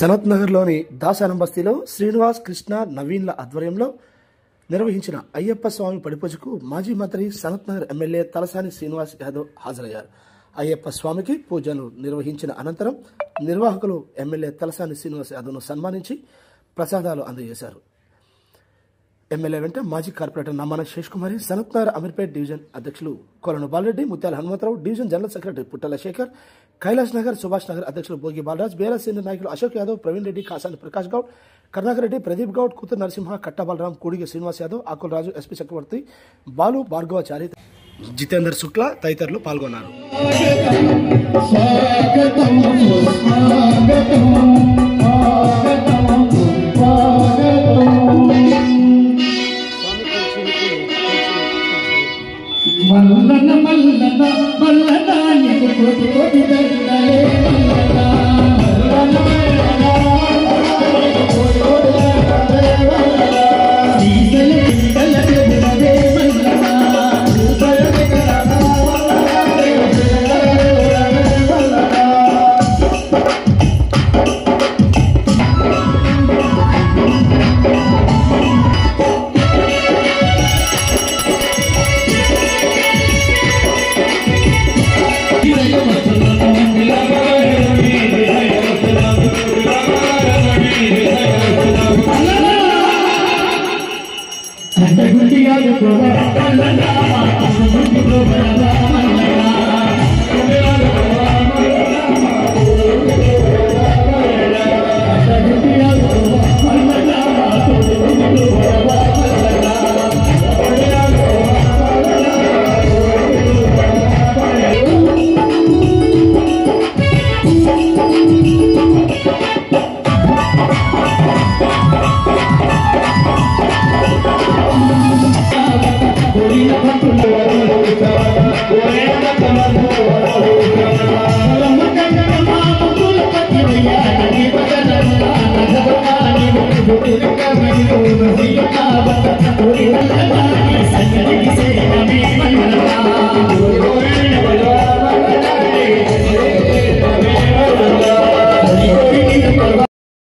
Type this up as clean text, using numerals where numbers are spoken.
సనత్ నగర్లోని దాసానం బస్తీలో శ్రీనివాస్ కృష్ణ నవీన్ల ఆధ్వర్యంలో నిర్వహించిన అయ్యప్ప స్వామి పడిపూజకు మాజీ మంత్రి సనత్ నగర్ ఎమ్మెల్యే తలసాని శ్రీనివాస్ యాదవ్ హాజరయ్యారు. అయ్యప్ప స్వామికి పూజలు నిర్వహించిన అనంతరం నిర్వాహకులు ఎమ్మెల్యే తలసాని శ్రీనివాస్ యాదవ్ను సన్మానించి ప్రసాదాలు అందజేశారు. ఎమ్మెల్యే వెంట మాజీ కార్పొరేటర్ నమ్మన శేషకుమారి, సనత్ నగర్ అమీర్పేట్ డివిజన్ అధ్యక్షులు Kolanu Balareddy, Mutyala Hanumantharao, division general secretary Puttala Shekar, Kailash Nagar, Subhash Nagar అధ్యక్షులు భోగి బాలరాజ్, బీఆర్ఎస్ సీనియర్ నాయకులు అశోక్ యాదవ్, ప్రవీణ్ రెడ్డి, కాసాని ప్రకాష్ గౌడ్, కరుణాకర్ రెడ్డి, ప్రదీప్ గౌడ్, కూతురు నరసింహ, కట్ట బలరాం, కూడిగి శ్రీనివాస్ యాదవ్, ఆకుల రాజు, ఎస్పీ చక్రవర్తి, బాలు, భార్గవాచారి, జితేందర్ శుక్లా తదితరులు పాల్గొన్నారు. మల్లన మల్లన మల్లన నీకు కోటి కోటి దండలే మల్లన మల్లన మల్లన కోటి కోటి దండలే మల్లన నీగల కిందల దేవుడే మల్లన రూపయ కరనా Terima kasih.